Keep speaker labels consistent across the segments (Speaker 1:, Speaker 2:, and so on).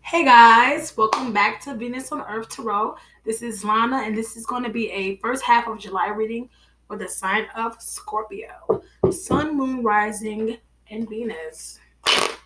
Speaker 1: Hey guys, welcome back to Venus on Earth Tarot. This is Lana, and this is going to be a first half of July reading for the sign of Scorpio, Sun, Moon, Rising, and Venus. I've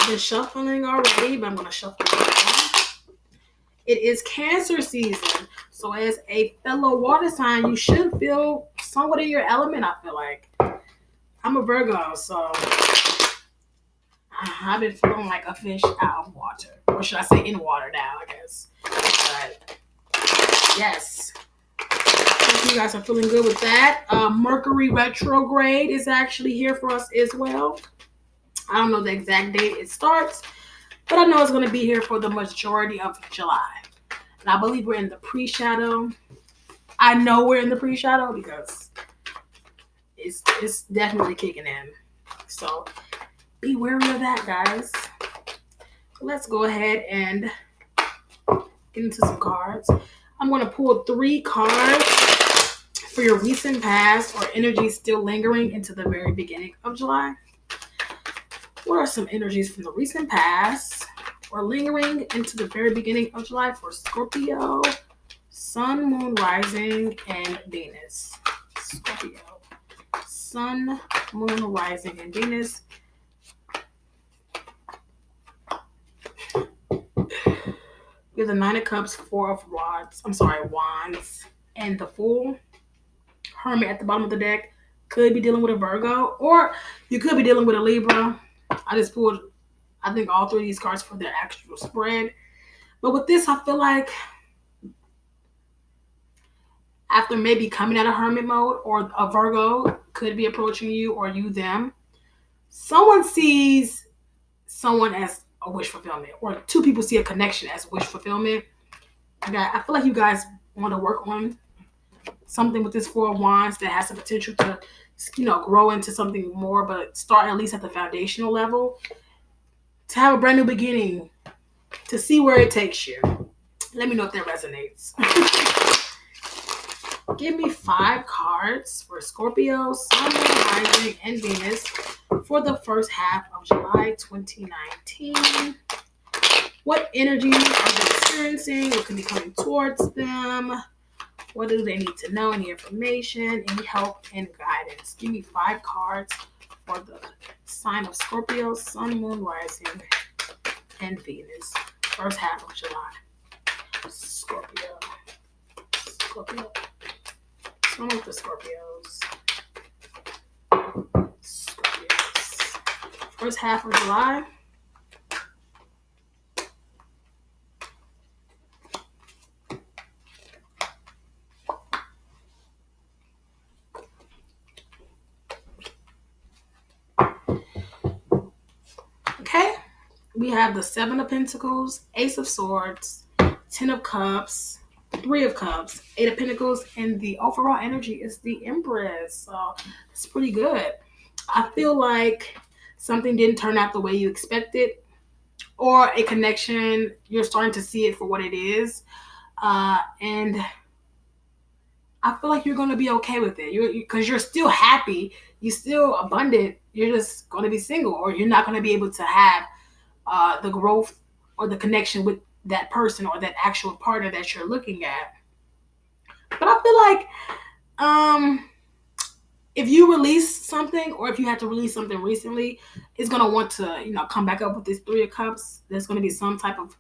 Speaker 1: been shuffling already, but I'm going to shuffle again. It is Cancer season, so as a fellow water sign, you should feel somewhat in your element. I feel like I'm a Virgo, so I've been feeling like a fish out of water. Or should I say in water now, I guess. But yes. Hope you guys are feeling good with that. Mercury retrograde is actually here for us as well. I don't know the exact date it starts, but I know it's going to be here for the majority of July. And I believe we're in the pre-shadow. I know we're in the pre-shadow because it's definitely kicking in. So be wary of that, guys. Let's go ahead and get into some cards. I'm going to pull 3 cards for your recent past or energy still lingering into the very beginning of July. What are some energies from the recent past or lingering into the very beginning of July for Scorpio, Sun, Moon, Rising, and Venus? Scorpio, Sun, Moon, Rising, and Venus. We have the Nine of Cups, Four of Wands, and the Fool. Hermit at the bottom of the deck. Could be dealing with a Virgo, or you could be dealing with a Libra. I just pulled, I think, all 3 of these cards for their actual spread. But with this, I feel like after maybe coming out of hermit mode, or a Virgo could be approaching you, or you them, someone sees someone as a wish fulfillment, or 2 people see a connection as wish fulfillment. I feel like you guys want to work on something with this Four of Wands that has the potential to, grow into something more, but start at least at the foundational level to have a brand new beginning, to see where it takes you. Let me know if that resonates. Give me 5 cards for Scorpio, Sun, Rising, and Venus for the first half of July 2019. What energies are they experiencing? What could be coming towards them? What do they need to know? Any information, any help, and guidance? Give me 5 cards for the sign of Scorpio, Sun, Moon, Rising, and Venus. First half of July. Scorpio. Some of the Scorpios. First half of July. Okay, we have the 7 of Pentacles, Ace of Swords, 10 of Cups, 3 of Cups, 8 of Pentacles, and the overall energy is the Empress. So it's pretty good. I feel like something didn't turn out the way you expected, or a connection, you're starting to see it for what it is. And I feel like you're going to be okay with it because you're still happy, you're still abundant. You're just going to be single, or you're not going to be able to have the growth or the connection with that person or that actual partner that you're looking at. But I feel like if you release something, or if you had to release something recently, it's going to want to, come back up with this 3 of Cups. There's going to be some type of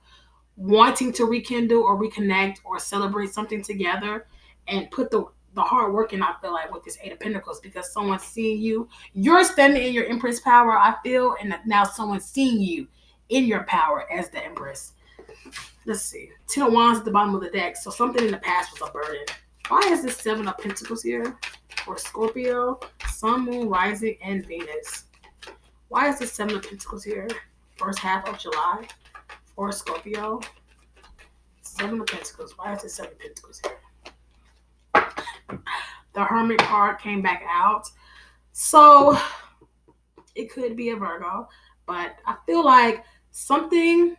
Speaker 1: wanting to rekindle or reconnect or celebrate something together and put the hard work in, I feel like, with this 8 of Pentacles, because someone's seeing you. You're standing in your Empress power, I feel, and now someone's seeing you in your power as the Empress. Let's see. 10 of Wands at the bottom of the deck. So something in the past was a burden. Why is this 7 of Pentacles here for Scorpio, Sun, Moon, Rising, and Venus? Why is this 7 of Pentacles here? First half of July for Scorpio. 7 of Pentacles. Why is this 7 of Pentacles here? The Hermit card came back out. So it could be a Virgo, but I feel like something,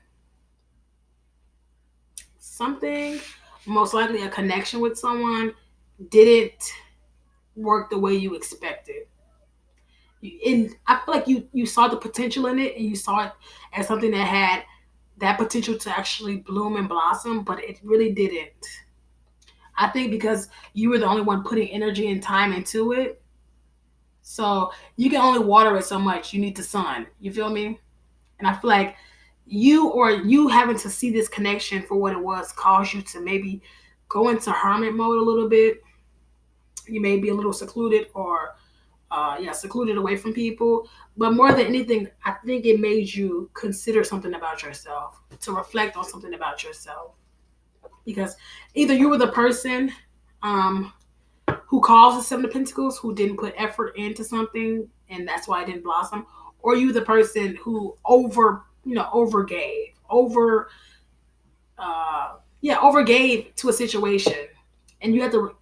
Speaker 1: most likely a connection with someone, didn't work the way you expected. And I feel like you saw the potential in it, and you saw it as something that had that potential to actually bloom and blossom, but it really didn't. I think because you were the only one putting energy and time into it. So you can only water it so much. You need the sun. You feel me? And I feel like you having to see this connection for what it was caused you to maybe go into hermit mode a little bit. You may be a little secluded or secluded away from people. But more than anything, I think it made you consider something about yourself, to reflect on something about yourself. Because either you were the person um, who caused the Seven of Pentacles, who didn't put effort into something, and that's why it didn't blossom, or you the person who overgave, overgave to a situation, and you have to,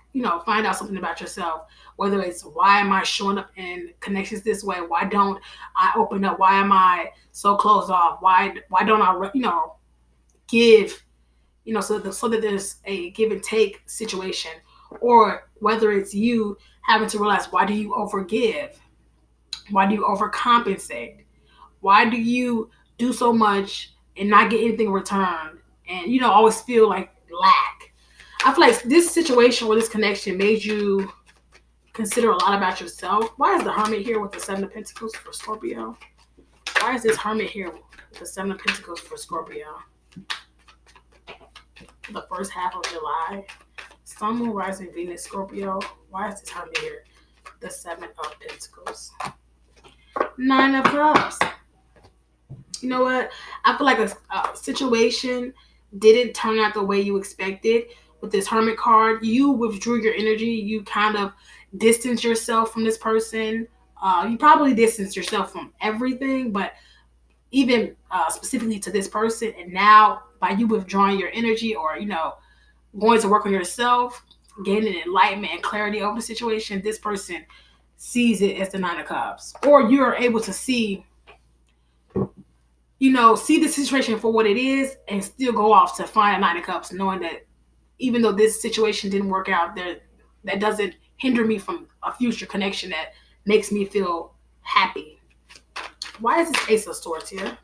Speaker 1: find out something about yourself. Whether it's why am I showing up in connections this way? Why don't I open up? Why am I so closed off? Why don't I, give? So that there's a give and take situation, or whether it's you having to realize why do you overgive? Why do you overcompensate? Why do you do so much and not get anything returned? And always feel like lack. I feel like this situation or this connection made you consider a lot about yourself. Why is the Hermit here with the Seven of Pentacles for Scorpio? Why is this Hermit here with the Seven of Pentacles for Scorpio? For the first half of July. Sun, Moon, Rising, Venus, Scorpio. Why is this Hermit here? The Seven of Pentacles. Nine of Cups. You know what? I feel like a situation didn't turn out the way you expected. With this Hermit card, you withdrew your energy. You kind of distanced yourself from this person. You probably distanced yourself from everything, but even specifically to this person. And now, by you withdrawing your energy, or going to work on yourself, gaining enlightenment and clarity over the situation, this person sees it as the Nine of Cups, or you're able to see the situation for what it is, and still go off to find a Nine of Cups, knowing that even though this situation didn't work out, that doesn't hinder me from a future connection that makes me feel happy. Why is this Ace of Swords here?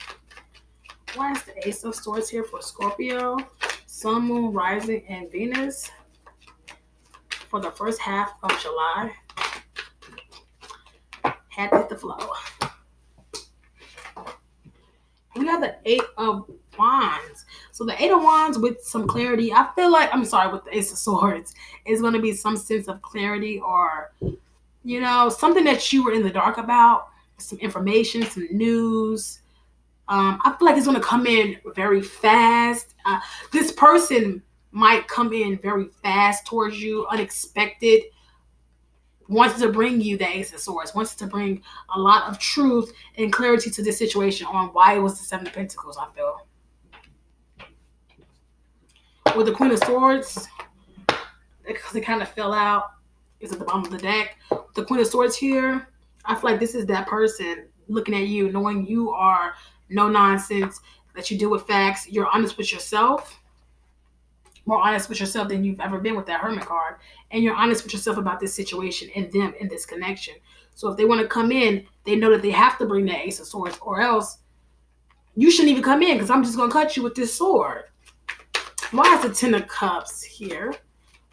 Speaker 1: Why is the Ace of Swords here for Scorpio, Sun, Moon, Rising, and Venus for the first half of July? Had to hit the flow. We have the Eight of Wands. So the Eight of Wands with some clarity. I feel like, with the Ace of Swords, is going to be some sense of clarity, or, something that you were in the dark about, some information, some news. I feel like it's going to come in very fast. This person might come in very fast towards you, unexpected, wants to bring you the Ace of Swords, wants to bring a lot of truth and clarity to this situation on why it was the Seven of Pentacles, I feel. With the Queen of Swords, because it kind of fell out, it's at the bottom of the deck. The Queen of Swords here, I feel like this is that person looking at you, knowing you are no nonsense, that you deal with facts, you're honest with yourself, more honest with yourself than you've ever been with that Hermit card. And you're honest with yourself about this situation and them in this connection. So if they want to come in, they know that they have to bring that Ace of Swords, or else you shouldn't even come in, because I'm just going to cut you with this sword. Why is the Ten of Cups here?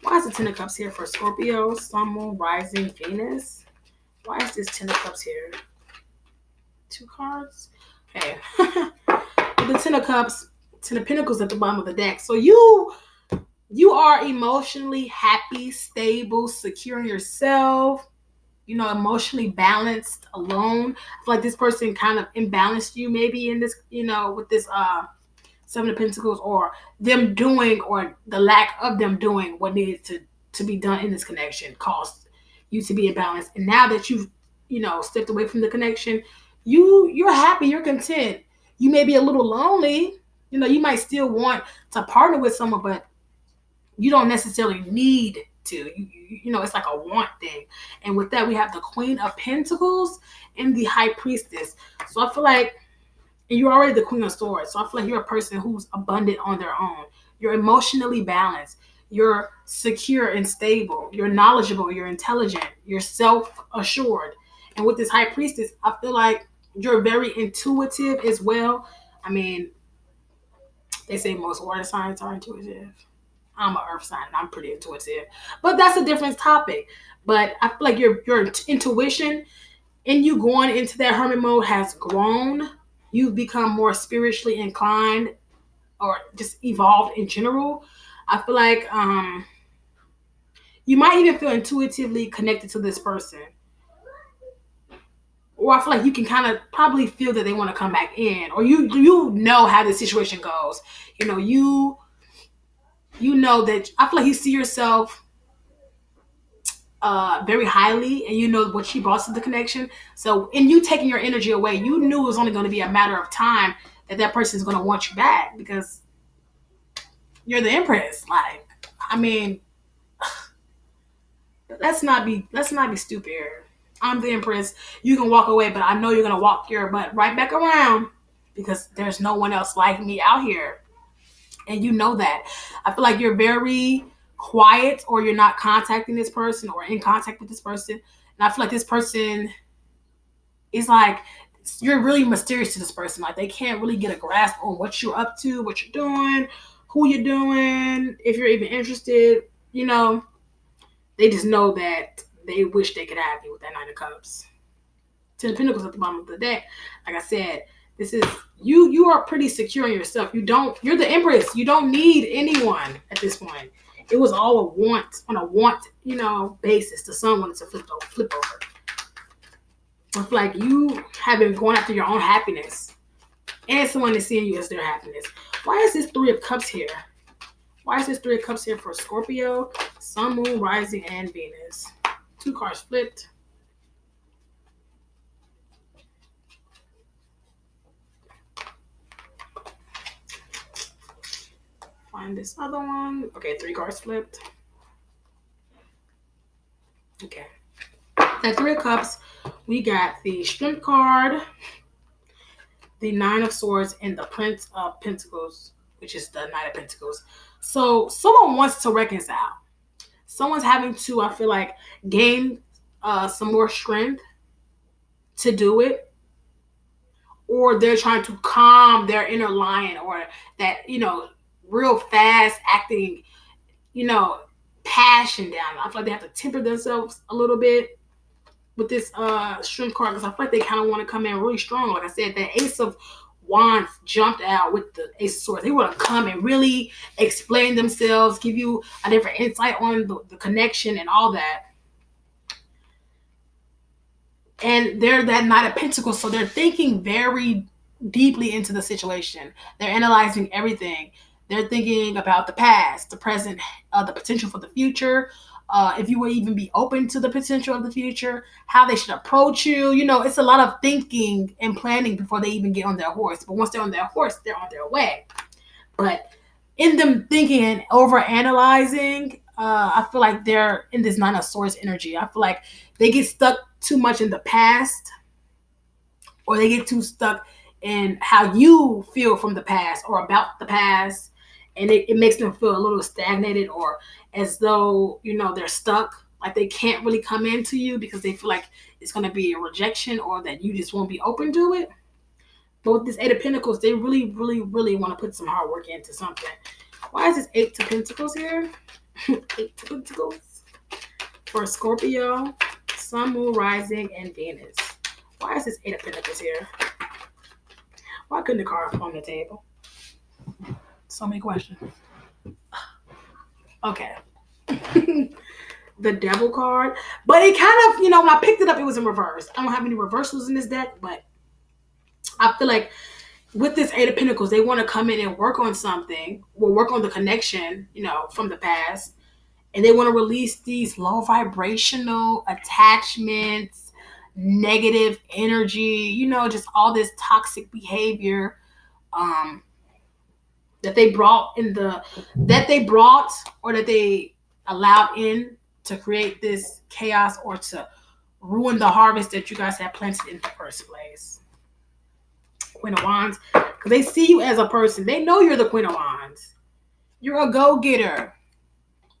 Speaker 1: Why is the Ten of Cups here for Scorpio, Sun, Moon, Rising, Venus? Why is this Ten of Cups here? Two cards? Okay. The Ten of Cups, Ten of Pentacles at the bottom of the deck. So you are emotionally happy, stable, secure in yourself, emotionally balanced, alone. I feel like this person kind of imbalanced you maybe in this, with this Seven of Pentacles, or them doing, or the lack of them doing what needed to be done in this connection caused you to be imbalanced. And now that you've, stepped away from the connection, you're happy, you're content. You may be a little lonely. You might still want to partner with someone, but you don't necessarily need to. It's like a want thing. And with that, we have the Queen of Pentacles and the High Priestess. So I feel like, and you're already the Queen of Swords. So I feel like you're a person who's abundant on their own. You're emotionally balanced. You're secure and stable. You're knowledgeable. You're intelligent. You're self-assured. And with this high priestess, I feel like you're very intuitive as well. I mean, they say most water signs are intuitive. I'm an earth sign and I'm pretty intuitive. But that's a different topic. But I feel like your intuition and you going into that hermit mode has grown. You've become more spiritually inclined or just evolved in general. I feel like you might even feel intuitively connected to this person. Or I feel like you can kind of probably feel that they want to come back in. Or you know how the situation goes. You know, you know that I feel like you see yourself very highly and you know what she brought to the connection. So in you taking your energy away, you knew it was only going to be a matter of time that person is going to want you back because you're the empress. Like, I mean, let's not be stupid here. I'm the empress. You can walk away, but I know you're gonna walk your butt right back around because there's no one else like me out here. And you know that. I feel like you're very quiet or you're not contacting this person or in contact with this person. And I feel like this person is like you're really mysterious to this person. Like they can't really get a grasp on what you're up to, what you're doing, who you're doing, if you're even interested, you know. They just know that they wish they could have you with that Nine of Cups. Ten of Pentacles at the bottom of the deck. Like I said, this is you. You are pretty secure in yourself. You're the Empress. You don't need anyone at this point. It was all a want on a want, basis. The sun wanted to flip over. I feel like you have been going after your own happiness, and someone is seeing you as their happiness. Why is this Three of Cups here? Why is this Three of Cups here for Scorpio, Sun, Moon, Rising, and Venus? Two cards flipped. Find this other one. Okay, three cards flipped. Okay. That Three of Cups, we got the Strength card, the Nine of Swords, and the Prince of Pentacles, which is the Knight of Pentacles. So someone wants to reconcile. Someone's having to, I feel like, gain some more strength to do it. Or they're trying to calm their inner lion or that, real fast acting, passion down. I feel like they have to temper themselves a little bit with this Strength card because I feel like they kind of want to come in really strong. Like I said, the Ace of Wands jumped out with the Ace of Swords. They want to come and really explain themselves, give you a different insight on the connection and all that. And they're that Knight of Pentacles, so they're thinking very deeply into the situation. They're analyzing everything. They're thinking about the past, the present, the potential for the future. If you would even be open to the potential of the future, how they should approach you. It's a lot of thinking and planning before they even get on their horse. But once they're on their horse, they're on their way. But in them thinking and over analyzing, I feel like they're in this Nine of Swords energy. I feel like they get stuck too much in the past, or they get too stuck in how you feel from the past or about the past, and it makes them feel a little stagnated or as though they're stuck, like they can't really come into you because they feel like it's going to be a rejection or that you just won't be open to it. But with this Eight of Pentacles, they really, really, really want to put some hard work into something. Why is this Eight of Pentacles here? Eight of Pentacles for Scorpio, Sun, Moon, Rising, and Venus. Why is this Eight of Pentacles here? Why couldn't the card fall on the table? So many questions. Okay. The Devil card. But it kind of, when I picked it up, it was in reverse. I don't have any reversals in this deck, but I feel like with this Eight of Pentacles, they want to come in and work on something. Work on the connection, from the past. And they want to release these low vibrational attachments, negative energy, just all this toxic behavior that they brought or that they allowed in to create this chaos or to ruin the harvest that you guys had planted in the first place. Queen of Wands, because they see you as a person. They know you're the Queen of Wands. You're a go-getter.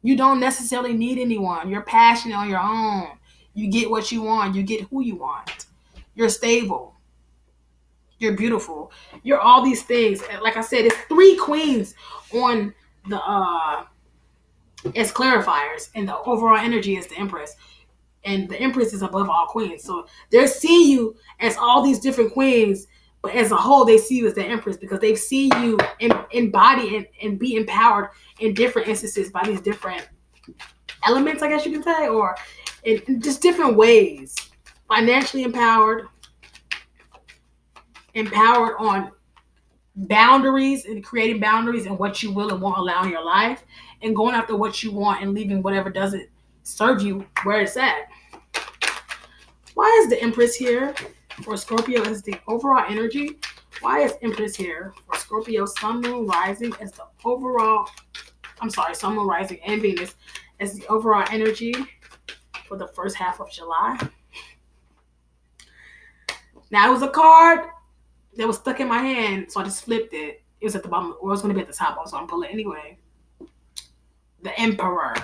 Speaker 1: You don't necessarily need anyone. You're passionate on your own. You get what you want. You get who you want. You're stable. You're beautiful. You're all these things. And like I said, it's 3 queens on the as clarifiers, and the overall energy is the Empress. And the Empress is above all queens. So they're seeing you as all these different queens, but as a whole, they see you as the Empress because they've seen you embody and be empowered in different instances by these different elements, I guess you can say, or in just different ways. Financially empowered, empowered on boundaries and creating boundaries and what you will and won't allow in your life, and going after what you want and leaving whatever doesn't serve you where it's at. Why is the Empress here for Scorpio as the overall energy? Why is Empress here for Scorpio Sun, Moon, Rising as the overall, Sun, Moon, Rising, and Venus as the overall energy for the first half of July? Now, it was a card that was stuck in my hand, so I just flipped it. It was at the bottom, or it was going to be at the top. I was going to pull it anyway. The Emperor.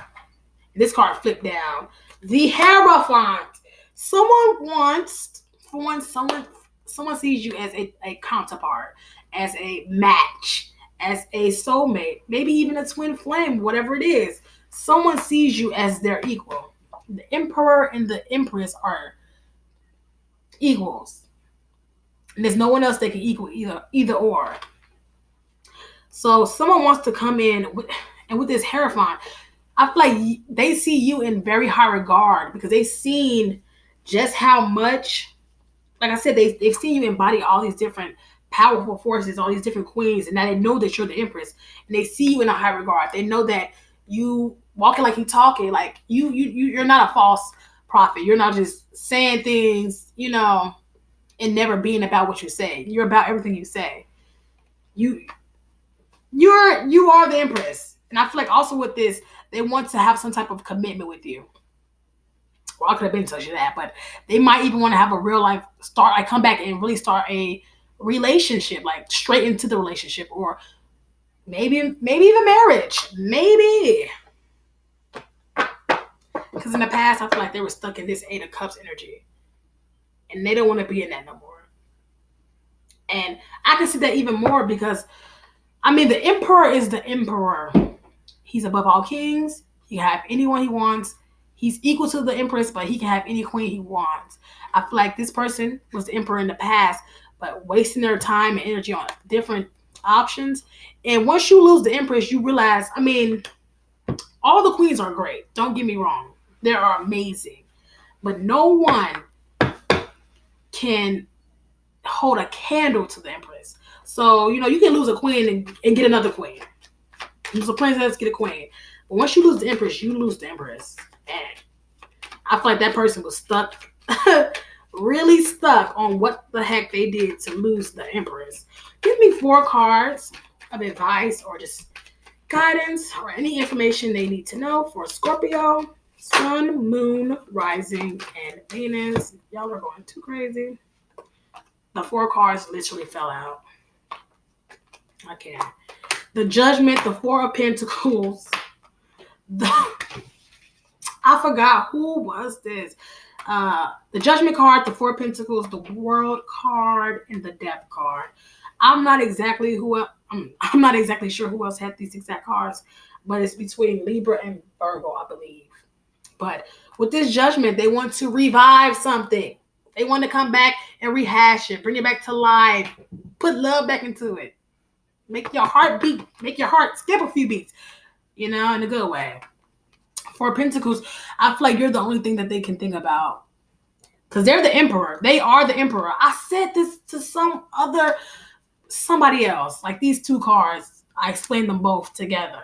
Speaker 1: This card flipped down. The Hierophant. Someone sees you as a counterpart, as a match, as a soulmate, maybe even a twin flame, whatever it is. Someone sees you as their equal. The Emperor and the Empress are equals. And there's no one else that can equal either or. So someone wants to come in with this Hierophant. I feel like they see you in very high regard because they've seen just how much, like I said, they've seen you embody all these different powerful forces, all these different queens, and now they know that you're the Empress, and they see you in a high regard. They know that you walking like you talking, like you're not a false prophet. You're not just saying things, and never being about what you say. You're about everything you say. You are the Empress. And I feel like also with this, they want to have some type of commitment with you. Well, I could have been touching that, but they might even want to have a real life come back and really start a relationship, like straight into the relationship, or maybe even marriage. Maybe. Because in the past, I feel like they were stuck in this 8 of Cups energy. And they don't want to be in that no more. And I can see that even more because, the Emperor is the Emperor. He's above all kings. He can have anyone he wants. He's equal to the Empress, but he can have any queen he wants. I feel like this person was the Emperor in the past, but wasting their time and energy on different options. And once you lose the Empress, you realize, all the queens are great. Don't get me wrong. They are amazing. But no one can hold a candle to the Empress. So, you can lose a queen and get another queen. Lose a princess, get a queen. But once you lose the Empress, you lose the Empress. And I feel like that person was stuck, really stuck on what the heck they did to lose the Empress. Give me 4 cards of advice or just guidance or any information they need to know for Scorpio, Sun, Moon, Rising, and Venus. Y'all are going too crazy. The 4 cards literally fell out. I can't. The Judgment, the 4 of Pentacles. I forgot who was this. The Judgment card, the 4 of Pentacles, the World card, and the Death card. I'm not exactly sure who else had these exact cards, but it's between Libra and Virgo, I believe. But with this Judgment, they want to revive something. They want to come back and rehash it, bring it back to life, put love back into it. Make your heart beat, make your heart skip a few beats, in a good way. 4 Pentacles, I feel like you're the only thing that they can think about. Because they're the Emperor. They are the Emperor. I said this to somebody else. Like these 2 cards, I explained them both together.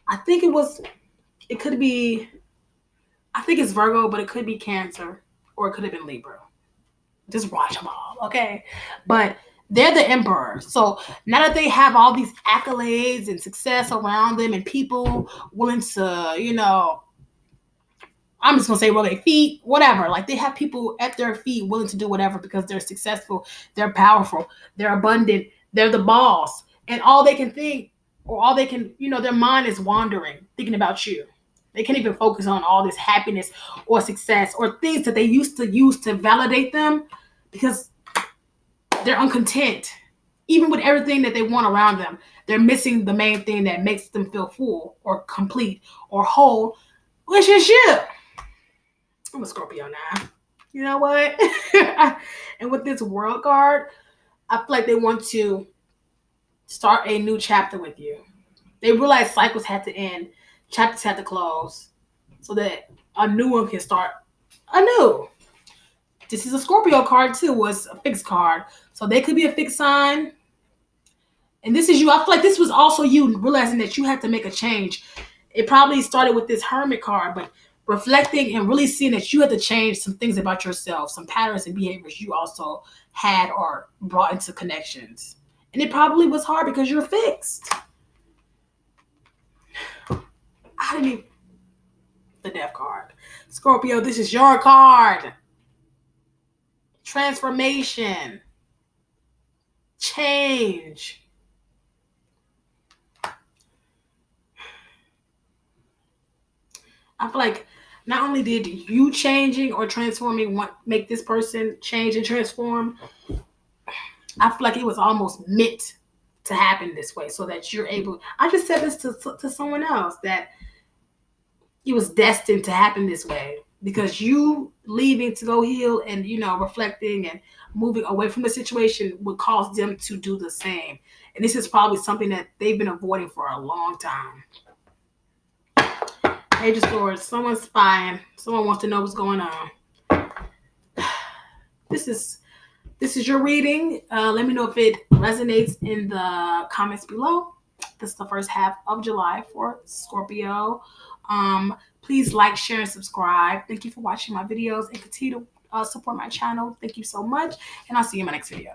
Speaker 1: I think it's Virgo, but it could be Cancer, or it could have been Libra. Just watch them all, okay? But they're the Emperor. So now that they have all these accolades and success around them and people willing to, I'm just going to say, their feet, whatever. Like they have people at their feet willing to do whatever because they're successful, they're powerful, they're abundant, they're the boss. And all they can think, or all they can, their mind is wandering, thinking about you. They can't even focus on all this happiness or success or things that they used to use to validate them because they're uncontent. Even with everything that they want around them, they're missing the main thing that makes them feel full or complete or whole, which is you. I'm a Scorpio now. You know what? And with this world card, I feel like they want to start a new chapter with you. They realize cycles had to end, chapters had to close, so that a new one can start anew. This is a Scorpio card too, was a fixed card. So they could be a fixed sign. And this is you. I feel like this was also you realizing that you had to make a change. It probably started with this Hermit card, but reflecting and really seeing that you had to change some things about yourself, some patterns and behaviors you also had or brought into connections. And it probably was hard because you're fixed. I didn't even... The Death card. Scorpio, this is your card. Transformation. Change. I feel like not only did you changing or transforming make this person change and transform, I feel like it was almost meant to happen this way so that you're able. I just said this to someone else that it was destined to happen this way because you leaving to go heal and, reflecting and moving away from the situation would cause them to do the same. And this is probably something that they've been avoiding for a long time. Page of Swords, someone's spying. Someone wants to know what's going on. This is your reading. Let me know if it resonates in the comments below. This is the first half of July for Scorpio. Please like, share, and subscribe. Thank you for watching my videos and continue to support my channel. Thank you so much. And I'll see you in my next video.